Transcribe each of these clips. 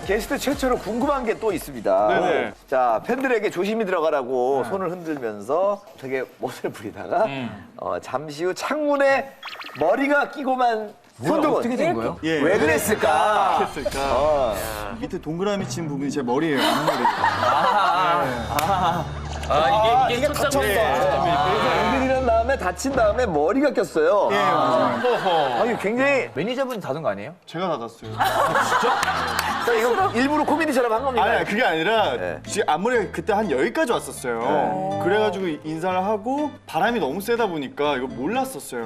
게스트 최초로 궁금한 게 또 있습니다. 네네. 자, 팬들에게 조심히 들어가라고 손을 흔들면서 되게 멋을 부리다가 잠시 후 창문에 머리가 끼고만 손등은 어떻게 된 거예요? 예. 왜 그랬을까? 했을까? 밑에 동그라미 친 부분이 제 머리예요. 앞머리. 이게 쳤어. 그래서 은근이란 다음에 다친 다음에 머리가 꼈어요. 예, 맞아요. 아니 굉장히 매니저분이 닫은 거 아니에요? 제가 닫았어요. 자, 이거 일부러 코미디처럼 한 겁니까? 아니, 그게 아니라 네. 지금 앞머리가 그때 한 여기까지 왔었어요. 그래가지고 인사를 하고 바람이 너무 세다 보니까 이거 몰랐었어요.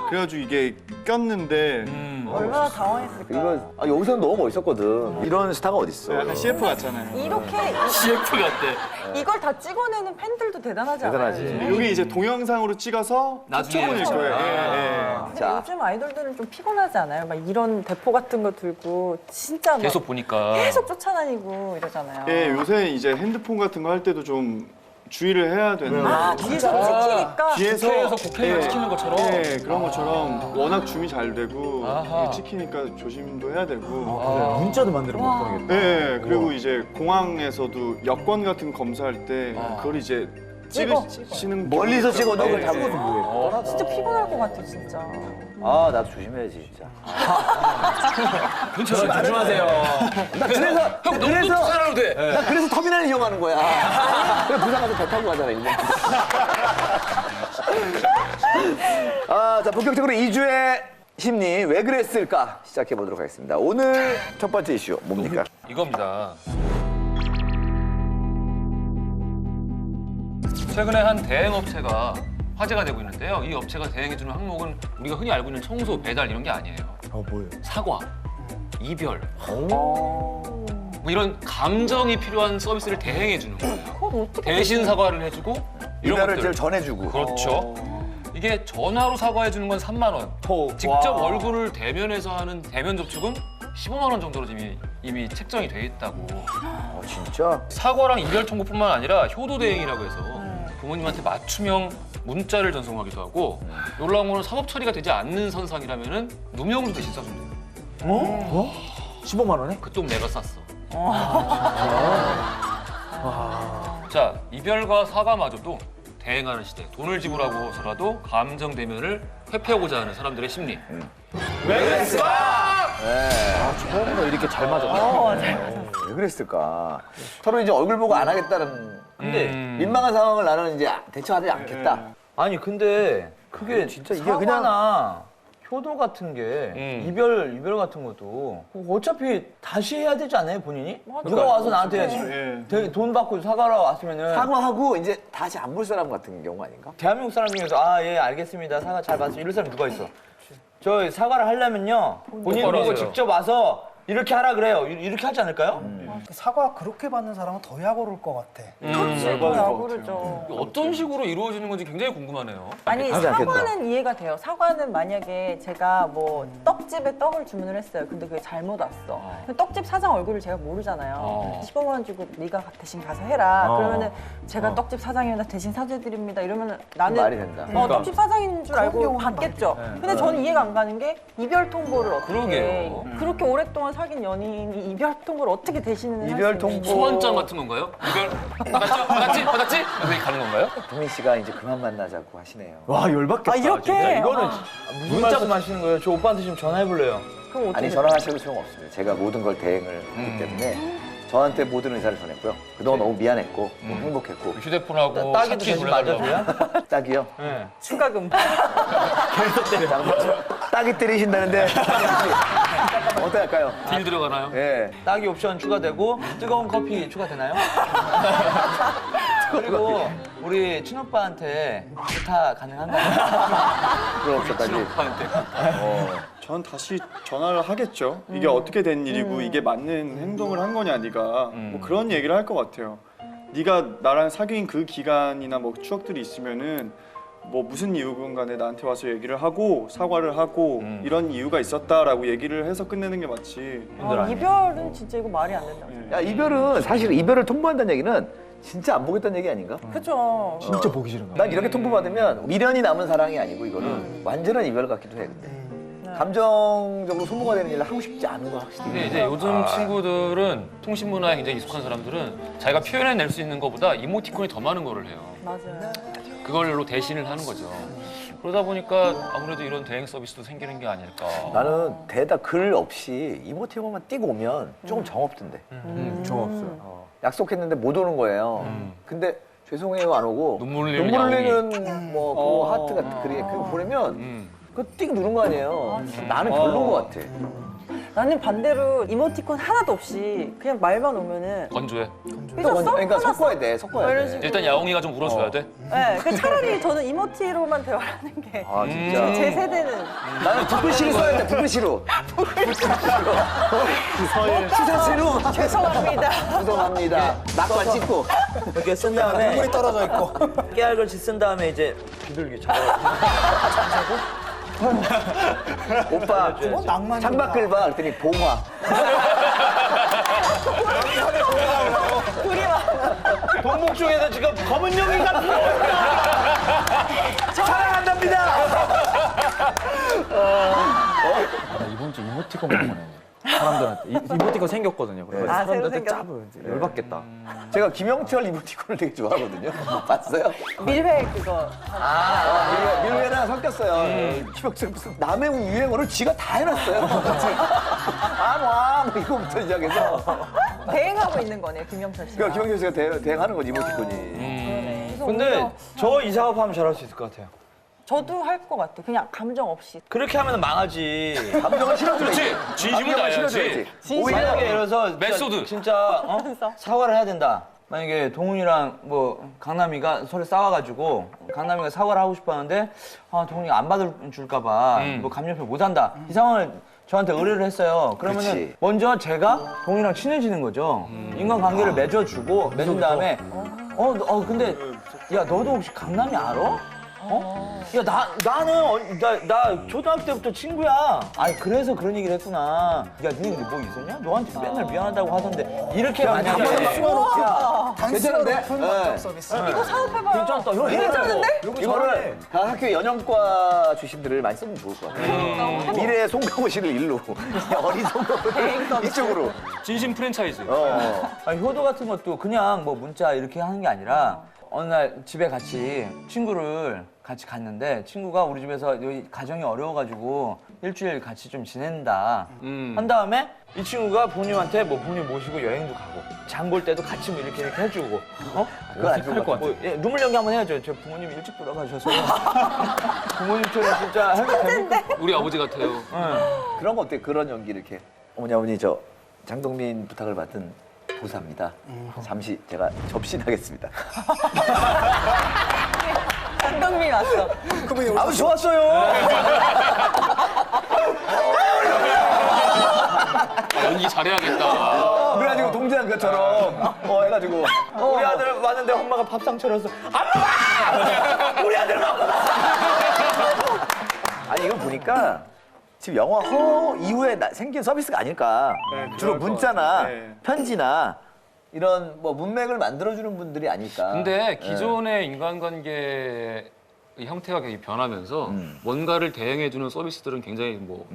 그래가지고 이게 꼈는데 얼마나 당황했을까. 이거 여기서는 너무 멋있었거든. 이런 스타가 어딨어? 약간 CF 같잖아요. 이렇게 CF 같대. 이걸 다 찍어내는 팬들도 대단하지 않아요? 대단하지. 여기 이제 동영상으로 찍어서 나중에 쫓아보낼 거예요. 예, 근데 자. 요즘 아이돌들은 좀 피곤하지 않아요? 막 이런 대포 같은 거 들고 진짜 막 계속 보니까. 계속 쫓아다니고 이러잖아요. 예, 요새 이제 핸드폰 같은 거 할 때도 좀 주의를 해야 되는데 아, 뒤에서 찍히니까 국회에서 국회의원 찍히는 것처럼? 예, 그런 것처럼 워낙 줌이 잘 되고 아하. 이게 찍히니까 조심도 해야 되고 문자도 만들어 못 보내겠다. 예, 그리고 이제 공항에서도 여권 같은 거 검사할 때 그걸 이제 찍으시는 멀리서 찍어도 네, 그걸 잡고. 진짜 피곤할 것 같아 진짜. 아, 나도 조심해야지, 진짜. 괜찮아. 조심하세요. 나 그래서, 형, 너무 투자라도 돼. 나 그래서 터미널 이용하는 거야. 그래, 부산 가서 배 타고 가잖아, 일본. 자, 본격적으로 2주의 심리, 왜 그랬을까? 시작해 보도록 하겠습니다. 오늘 첫 번째 이슈, 뭡니까? 이겁니다. 최근에 한 대행업체가 화제가 되고 있는데요. 이 업체가 대행해주는 항목은 우리가 흔히 알고 있는 청소, 배달 이런 게 아니에요. 뭐예요? 사과, 이별, 뭐 이런 감정이 필요한 서비스를 대행해주는 거예요. 그걸 어떻게 대신 사과를 해주고 이런 이별을 것들. 제일 전해주고. 그렇죠. 이게 전화로 사과해주는 건 3만 원. 직접 얼굴을 대면해서 하는 대면 접촉은 15만 원 정도로 이미 책정이 돼 있다고. 진짜? 사과랑 이별 통보뿐만 아니라 효도 대행이라고 해서 부모님한테 맞춤형 문자를 전송하기도 하고 놀라운 거는 사법 처리가 되지 않는 선상이라면은 누명도 대신 써준대요. 15만 원에? 그 돈 내가 쌌어. 자, 이별과 사과마저도 대행하는 시대. 돈을 지불하고서라도 감정 대면을 회피하고자 하는 사람들의 심리. 처음으로 이렇게 잘 맞았네. 왜 그랬을까? 서로 이제 얼굴 보고 안 하겠다는. 근데 음. 민망한 상황을 나는 이제 대처하지 않겠다. 아니 근데 그게 진짜 이게 사과나 효도 같은 게 이별 같은 것도 어차피 다시 해야 되지 않아요 본인이? 누가 와서 나한테 돈 받고 사과하러 왔으면은 사과하고 이제 다시 안 볼 사람 같은 경우 아닌가? 대한민국 사람 중에서 아 예 알겠습니다 사과 잘 받습니다 이럴 사람 누가 있어? 저 사과를 하려면요 본인 보고 하세요. 직접 와서 이렇게 하라 그래요 이렇게 하지 않을까요? 사과 그렇게 받는 사람은 더 약오를 것 같아. 그렇지, 더 야구르죠. 어떤 식으로 이루어지는 건지 굉장히 궁금하네요. 아니 하지 않겠다. 사과는 이해가 돼요. 사과는 만약에 제가 뭐 떡집에 떡을 주문을 했어요. 근데 그게 잘못 왔어. 근데 떡집 사장 얼굴을 제가 모르잖아요. 15만 원 주고 네가 대신 가서 해라. 그러면은 제가 떡집 사장입니다. 대신 사죄드립니다. 이러면은 나는 말이 된다. 떡집 사장인 줄 알고 경우는 받겠죠. 근데 저는 이해가 안 가는 게 이별 통보를 어떻게 그러게요. 그렇게 오랫동안 사귄 연인이 이별 통보를 어떻게 대신을 이별 할수 있는지. 통보. 소원장 같은 건가요? 이별 받았죠? 받았지? 받았지? 이렇게 가는 건가요? 동민 씨가 이제 그만 만나자고 하시네요. 와 열받겠다 아 이렇게? 진짜. 이거는 무슨 말씀하시는 거예요? 저 오빠한테 지금 전화해볼래요. 그럼 어떻게 아니 전화하셔도 소용없습니다. 제가 모든 걸 대행을 하기 때문에 저한테 모든 의사를 전했고요. 그동안 너무 미안했고 너무 행복했고 휴대폰하고 딱이도 사진 대신 보내달라고. 맞아줘요? 딱이요. 네. 추가금. 딱이 때리신다는데 어떡할까요? 딜 들어가나요? 예. 딱이 옵션 추가되고 뜨거운 커피 추가되나요? 그리고 우리 친오빠한테 부탁 가능한가요? 그럼 없었다지. 친오빠한테. 전 다시 전화를 하겠죠. 이게 어떻게 된 일이고 이게 맞는 행동을 한 거냐 네가 뭐 그런 얘기를 할 것 같아요. 네가 나랑 사귄 그 기간이나 뭐 추억들이 있으면은 뭐 무슨 이유건 간에 나한테 와서 얘기를 하고 사과를 하고 이런 이유가 있었다라고 얘기를 해서 끝내는 게 맞지. 이별은 진짜 이거 말이 안 된다. 야, 이별은 사실 이별을 통보한다는 얘기는 진짜 안 보겠다는 얘기 아닌가? 그죠. 진짜 보기 싫은 거. 난 이렇게 통보받으면 미련이 남은 사랑이 아니고 이거는 완전한 이별 같기도 해. 근데. 감정적으로 소모가 되는 일을 하고 싶지 않은 건 확실히. 근데 이제 요즘 친구들은 통신 문화에 굉장히 익숙한 사람들은 자기가 표현해낼 수 있는 것보다 이모티콘이 더 많은 거를 해요. 맞아요. 그걸로 대신을 하는 거죠. 그러다 보니까 아무래도 이런 대행 서비스도 생기는 게 아닐까. 나는 대다 글 없이 이모티콘만 띄고 오면 조금 정없던데. 좀 없어요. 약속했는데 못 오는 거예요. 근데 죄송해요 안 오고 눈물 흘리는 흘리는 뭐 그 하트 같은 그림 그거 보내면 그거 띡 누른 거 아니에요. 나는 별로인 것 같아. 나는 반대로 이모티콘 하나도 없이 그냥 말만 오면은 건조해. 삐졌어? 그러니까 화났어? 섞어야 돼, 섞어야 이런 돼. 식으로. 일단 야옹이가 좀 울어줘야 돼. 네, 그 차라리 저는 이모티로만 대화를 하는 게. 아 진짜. 제 세대는. 나는 붓글씨로 써야 돼, 붓글씨로. 시사시로. 죄송합니다. 죄송합니다. 낙관 찍고. 이렇게 쓴 다음에 물이 떨어져 있고. 깨알같이 쓴 다음에 이제 비둘기처럼. 오빠 낭만이구나. 창밖을 봐. 그랬더니 봉화. 둘이 막. 동목 중에서 지금 검은 용이가 사랑한답니다. 이번 주 이모티콘 보내네. 사람들한테 이모티콘 생겼거든요. 그래서 아, 새로 사람들한테 생겼어? 짜부 열받겠다. 제가 김영철 이모티콘을 되게 좋아하거든요. 봤어요? 밀회 그거. 밀회랑 섞였어요. 김영철 무슨 남의 유행어를 지가 다 해놨어요. 뭐 이거부터 시작해서. 대행하고 있는 거네요, 김영철 씨가. 그러니까 김영철 씨가 대행하는 거지 이모티콘이. 그러네. 그래서 근데 오히려 저 이 작업하면 잘할 수 있을 것 같아요. 저도 할 것 같아. 그냥 감정 없이. 그렇게 하면 망하지. 감정을 실어줘야지. 그렇지. 진심을 감정을 다해야지. 실어줘야지. 만약에 예를 들어서 메소드. 진짜 사과를 해야 된다. 만약에 동훈이랑 뭐 강남이가 서로 싸워가지고 강남이가 사과를 하고 싶었는데 동훈이가 안 받아줄까 봐 뭐 감정표현 못한다. 이 상황을 저한테 의뢰를 했어요. 그러면은 그렇지. 먼저 제가 동훈이랑 친해지는 거죠. 인간관계를 맺어주고 맺은 다음에 근데 야 너도 혹시 강남이 알아? 야, 나 초등학교 때부터 친구야. 아니, 그래서 그런 얘기를 했구나. 야, 니네 뭐 있었냐? 너한테 맨날 미안하다고 하던데. 이렇게 만약에. 괜찮은데? 높은 네. 만족 서비스. 이거 사업해봐요. 괜찮다. 형, 괜찮은데? 이거를 각 학교 연영과 주심들을 많이 쓰면 좋을 것 같아요. 미래의 송강호 씨를 일로, 어린 송강호 이쪽으로. 진심 프랜차이즈. 아니, 효도 같은 것도 그냥 뭐 문자 이렇게 하는 게 아니라 어느 날 집에 같이 친구를 같이 갔는데 친구가 우리 집에서 여기 가정이 어려워가지고 일주일 같이 좀 지낸다 한 다음에 이 친구가 부모님한테 뭐 부모님 모시고 여행도 가고 장 볼 때도 같이 뭐 이렇게 해주고 그건 안 좋을 것 같아. 눈물 연기 한번 해야죠. 저 부모님 일찍 돌아가셔서 부모님처럼 진짜 해도 우리 아버지 같아요. 그런 거 어때? 그런 연기 이렇게. 어머니, 아버니, 저 장동민 부탁을 받은 보사입니다. 잠시 제가 접신하겠습니다. 장동민 왔어. 아버지 좋았어요. 연기 잘해야겠다. 그래가지고 동재한 것처럼 해가지고 우리 아들 왔는데 엄마가 밥상 차려서 안 우리 아들 먹고 아니 이거 보니까 지금 영화 허 이후에 생긴 서비스가 아닐까. 네, 주로 그럴 것 문자나 같아요. 네. 편지나 이런 뭐 문맥을 만들어주는 분들이 아닐까. 근데 기존의 인간관계 형태가 굉장히 변하면서 뭔가를 대행해주는 서비스들은 굉장히 뭐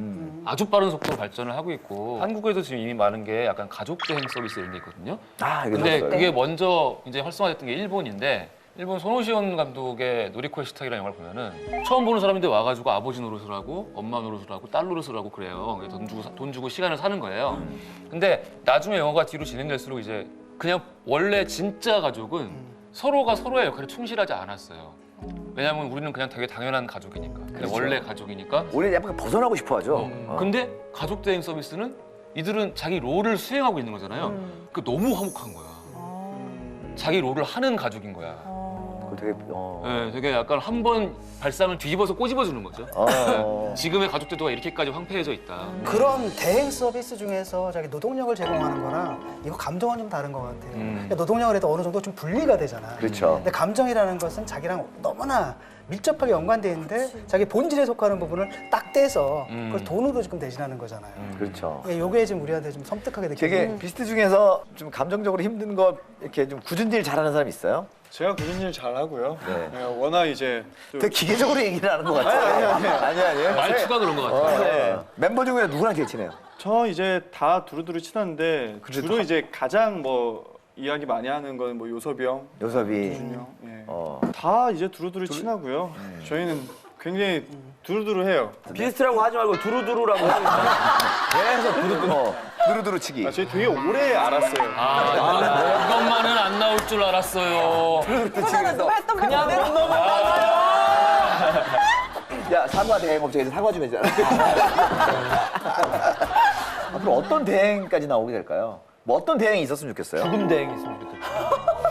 아주 빠른 속도로 발전을 하고 있고 한국에도 지금 이미 많은 게 약간 가족 대행 서비스 이런 게 있거든요. 아, 이거 근데 들었어요. 그게 먼저 이제 활성화됐던 게 일본인데 일본 손오시온 감독의 노리코의 식탁이라는 영화를 보면은 처음 보는 사람인데 와가지고 아버지 노릇을 하고 엄마 노릇을 하고 딸 노릇을 하고 그래요. 그래서 돈 주고 시간을 사는 거예요. 근데 나중에 영화가 뒤로 진행될수록 이제 그냥 원래 진짜 가족은 서로가 서로의 역할에 충실하지 않았어요. 왜냐하면 우리는 그냥 되게 당연한 가족이니까. 근데 원래 가족이니까. 우리 약간 벗어나고 싶어하죠. 근데 가족 대행 서비스는 이들은 자기 롤을 수행하고 있는 거잖아요. 그 너무 화목한 거야. 자기 롤을 하는 가족인 거야. 그거 되게 네, 되게 약간 한 번 발상을 뒤집어서 꼬집어 주는 거죠. 지금의 가족 제도가 이렇게까지 황폐해져 있다. 그런 대행 서비스 중에서 자기 노동력을 제공하는 거랑 이거 감정은 좀 다른 것 같아요. 그러니까 노동력을 해도 어느 정도 좀 분리가 되잖아. 그렇죠. 근데 감정이라는 것은 자기랑 너무나 밀접하게 연관돼 있는데 자기 본질에 속하는 부분을 딱 떼서 그걸 돈으로 지금 대신하는 거잖아요. 그렇죠. 요게 지금 우리한테 좀 섬뜩하게 느껴져요. 되게 비스트 중에서 좀 감정적으로 힘든 거 이렇게 좀 굳은 일 잘하는 사람 있어요? 제가 굳은 일 잘하고요. 네. 네, 워낙 이제 또 되게 기계적으로 얘기를 하는 것 같아요. 아니에요. 말투가 그런 것 같아요. 네. 멤버 중에 누구랑 제일 친해요? 저 이제 다 두루두루 친한데 주로 이제 가장 뭐 이야기 많이 하는 건 뭐 요섭이 형, 요섭이. 준이 형, 예. 어. 다 이제 두루두루 친하고요. 저희는 굉장히 두루두루 해요. 비스트라고 하지 말고 두루두루라고 해요. 계속 두루두루 치기. 아, 저희 되게 오래 알았어요. 이것만은 안 나올 줄 알았어요. 그거잖아, 누가 했던 말 그냥 그대로. 못 넘어가요. 야, 사과 대행 업체에서 사과 좀 해주잖아. 앞으로 어떤 대행까지 나오게 될까요? 뭐 어떤 대행이 있었으면 좋겠어요? 죽음 대행 있으면 좋겠다.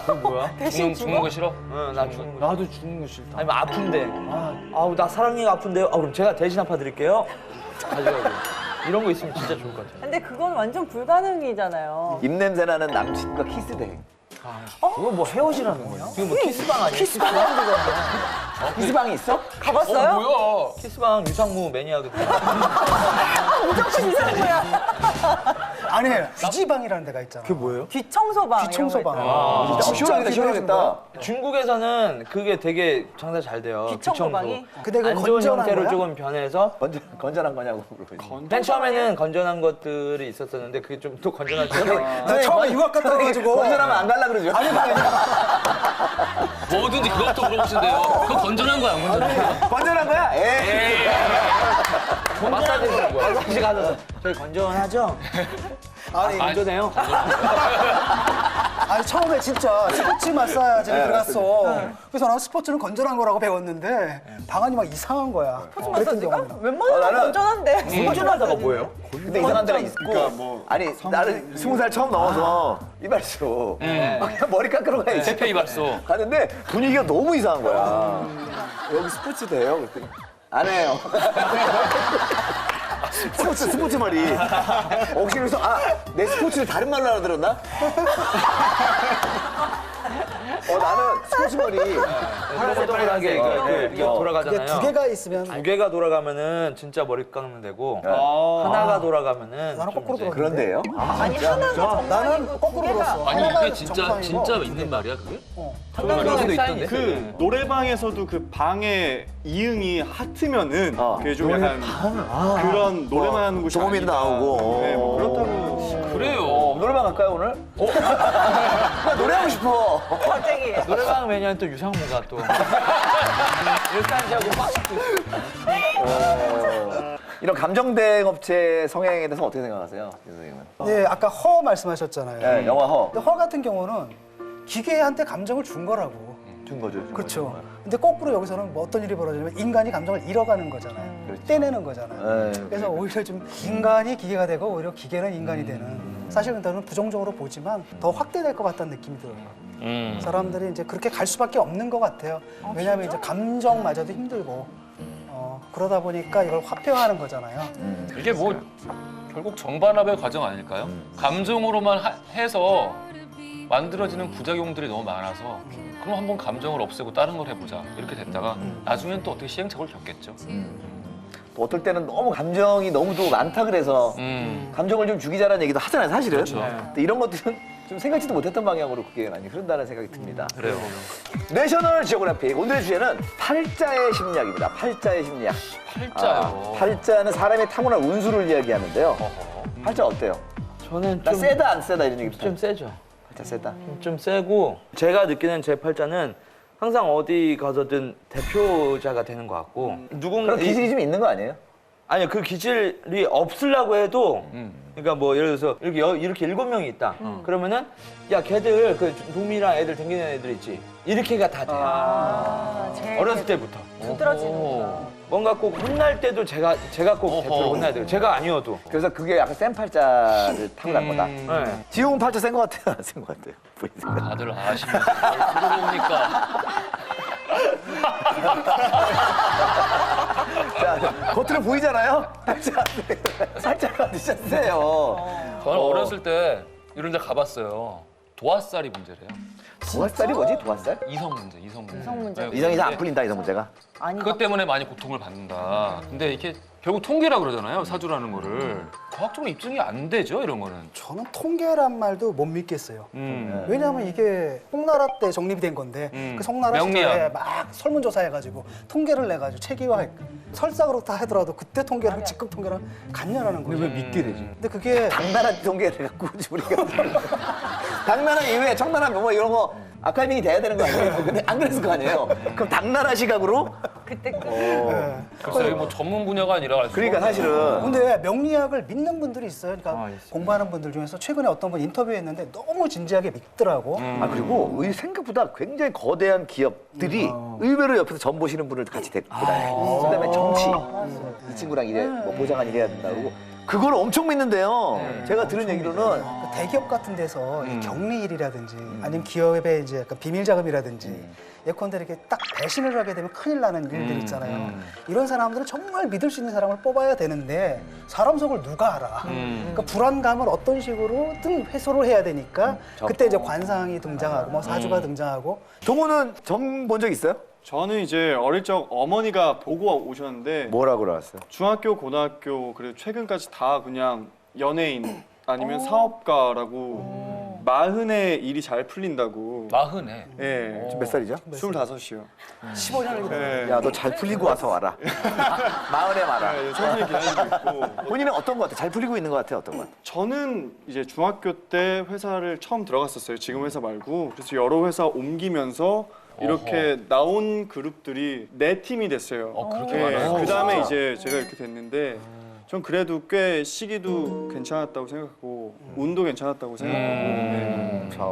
그거 뭐야? 대신 죽는 거 싫어? 응, 나 죽는 거. 나도 죽는 거 싫다. 아니면 아픈데. 아우 나 사랑니가 아픈데요. 그럼 제가 대신 아파드릴게요. 가져가고. 이런 거 있으면 진짜 좋을 것 같아요. 근데 그건 완전 불가능이잖아요. 입냄새 나는 남친과 키스 대행. 그거 뭐 헤어지라는 거야? 이거 뭐 키스방 아니야? 키스방이 있어? 가봤어요? 뭐야? 키스방 유상무 매니아거든. 무조건 이상한 아니에요. 귀지방이라는 데가 있잖아. 그게 뭐예요? 귀청소방. 이런 거 귀청소방. 있잖아요. 시원하겠다, 시원하겠다. 중국에서는 그게 되게 장사 잘 돼요. 귀청소방이? 근데 그거 안 좋은 건전한 형태로 거야? 조금 변해서 건전한 거냐고 물어보지. 맨 처음에는 건전한 것들이 있었었는데 그게 좀 또 건전하지 나 처음에 유학 갔다 와가지고 건전하면 안 갈라 그러죠. 뭐든지 그것도 물어보신대요. 그거 건전한 거야, 안 건전한 거야? 건전한 거야? 에이. 마사지 해주는 거야. 마사지 가서 저희 건전하죠? 아니, 건전해요? 아니 처음에 진짜 스포츠 마사지를 들어갔어. 그래서 난 스포츠는 건전한 거라고 배웠는데 방안이 막 이상한 거야. 그랬던 경험이 나. 웬만하면 나는- 건전한데. 건전하다가 뭐예요? 근데 이상한 데가 있고. 그러니까 뭐 아니, 나는 20살 처음 넘어서 이발소. 막 그냥 머리 깎으러 가야지. 세페 이발소. 가는데 분위기가 너무 이상한 거야. 여기 스포츠 돼요? 그랬더니 안 해요. 스포츠 머리. 혹시 그래서 내 스포츠를 다른 말로 알아들었나? 나는 스포츠 머리. 동글동글하게 이게 돌아가잖아요. 이게 두 개가 있으면 두 개가 돌아가면은 진짜 머리 깎으면 되고 아, 하나가 돌아가면은 나는 거꾸로 들었는데. 그런데요? 아니 하나가 정말 나는 거꾸로 들었어. 아니 하나가 이게 진짜 정상이고. 있는 말이야 그게? 그런 수도 있던데. 그 노래방에서도 그 방에 이응이 하트면은 그게 좀 약간 그런 노래만 하는 곳이 조금이도 아니다. 나오고. 네, 뭐 그렇다고. 그래요. 노래방 갈까요 오늘? 나 노래하고 싶어. 갑자기. 노래방 매니아는 또 유상무가 또 일산지하고 빡 씹고 있어. 이런 감정대행 업체 성향에 대해서 어떻게 생각하세요, 선생님은? 네, 아까 허 말씀하셨잖아요. 네, 영화 허. 근데 허 같은 경우는 기계한테 감정을 준 거라고. 준 거죠. 준 그렇죠. 거죠. 근데 거꾸로 여기서는 뭐 어떤 일이 벌어지냐면 인간이 감정을 잃어가는 거잖아요. 떼내는 거잖아요. 네, 그래서 오히려 좀 인간이 기계가 되고 오히려 기계는 인간이 되는. 사실은 저는 부정적으로 보지만 더 확대될 것 같다는 느낌이 들어요. 사람들이 이제 그렇게 갈 수밖에 없는 것 같아요. 왜냐하면 이제 감정마저도 힘들고 그러다 보니까 이걸 화폐화하는 거잖아요. 이게 뭐 결국 정반합의 과정 아닐까요? 감정으로만 해서 만들어지는 부작용들이 너무 많아서 그럼 한번 감정을 없애고 다른 걸 해보자 이렇게 됐다가 나중엔 또 어떻게 시행착오를 겪겠죠. 또 어떨 때는 너무 감정이 너무 또 많다 그래서 감정을 좀 죽이자라는 얘기도 하잖아요, 사실은. 그렇죠. 근데 이런 것들은 좀 생각지도 못했던 방향으로 그게 많이 흐른다는 생각이 듭니다. 그래요. 내셔널 지오그래픽 오늘의 주제는 팔자의 심리학입니다. 팔자의 심리학. 팔자요. 팔자는 사람의 타고난 운수를 이야기하는데요. 팔자 어때요? 저는 나 좀, 세다 안 세다 이런 얘기 좀 세죠. 팔자 세다. 좀 세고 제가 느끼는 제 팔자는 항상 어디 가서든 대표자가 되는 것 같고 누군가 그런 기질이 좀 있는 거 아니에요? 아니요 그 기질이 없으려고 해도 그러니까 뭐 예를 들어서 이렇게 7명이 있다 그러면은 야 걔들 그 동민이랑 애들 댕기는 애들 있지 이렇게가 다 돼요 제일 어렸을 때부터 두드러지는구나. 뭔가 꼭 혼날 때도 제가 꼭 대표로 혼나야 돼요 제가 아니어도 그래서 그게 약간 센 팔자를 타고난 거다. 네. 지용은 팔자 센 거 같아요? 안 센 거 같아요? 본인 생각. 다들 아시면서 그걸 들어보니까 자, 겉으로 보이잖아요? 팔자가 진짜 세요. 저는 어렸을 때 이런 데 가봤어요. 도화살이 문제래요. 도화살이 뭐지? 도화살? 이성 문제, 이성 문제. 이성 문제. 네, 이성이 안 풀린다 이성 문제가. 아니 그것 때문에 많이 고통을 받는다. 근데 이게 결국 통계라 그러잖아요. 사주라는 거를. 과학적으로 입증이 안 되죠, 이런 거는. 저는 통계란 말도 못 믿겠어요. 음. 왜냐하면 이게 송나라 때 정립이 된 건데 그 송나라 시절에 명리학. 막 설문조사해가지고 통계를 내가지고 체계화 설사 그렇다 하더라도 그때 통계랑 즉각 통계랑 같냐라는 거죠. 왜 믿게 되지? 근데 그게 당나라 통계를 갖고 오지 우리가. 당나라 이외에 청나라 뭐 이런 거 아카이밍이 돼야 되는 거 아니에요? 근데 안 그랬을 거 아니에요? 그럼 당나라 시각으로? 그때 글쎄, 이게 뭐 전문 분야가 아니라 알 수가 그러니까 없어요. 사실은 근데 명리학을 믿는 분들이 있어요. 그러니까 있어요. 공부하는 분들 중에서 최근에 어떤 분 인터뷰했는데 너무 진지하게 믿더라고. 아 그리고 생각보다 굉장히 거대한 기업들이 의외로 옆에서 전 보시는 분을 같이 데리고 다녀요. 그다음에 정치 이 친구랑 이래 뭐 보장한 일해야 된다 그러고 그걸 엄청 믿는데요. 제가 들은 얘기로는 그 대기업 같은 데서 이 격리일이라든지 아니면 기업의 이제 약간 비밀 자금이라든지 예컨대 이렇게 딱 배신을 하게 되면 큰일 나는 일들 있잖아요. 이런 사람들은 정말 믿을 수 있는 사람을 뽑아야 되는데 사람 속을 누가 알아? 그러니까 불안감을 어떤 식으로든 해소를 해야 되니까 그때 이제 관상이 등장하고 뭐 사주가 등장하고 동호는 점 본 적 있어요? 저는 이제 어릴 적 어머니가 보고 오셨는데 뭐라고 그러셨어요? 중학교, 고등학교 그리고 최근까지 다 그냥 연예인 아니면 사업가라고 마흔에 일이 잘 풀린다고. 마흔에. 예. 지금 몇 살이죠? 25이요. 15년을 예. 야 너 잘 풀리고 와서 와라. 마흔에 와라. 예, 천천히 기다리고 있고. 본인은 어떤 것 같아? 잘 풀리고 있는 것 같아? 어떤 것 같아? 저는 이제 중학교 때 회사를 처음 들어갔었어요. 지금 회사 말고. 그래서 여러 회사 옮기면서 이렇게 나온 그룹들이 네 팀이 됐어요. 그렇게 많아요? 그 다음에 이제 제가 이렇게 됐는데 전 그래도 꽤 시기도 괜찮았다고 생각하고 운도 괜찮았다고 생각하고 네. 자,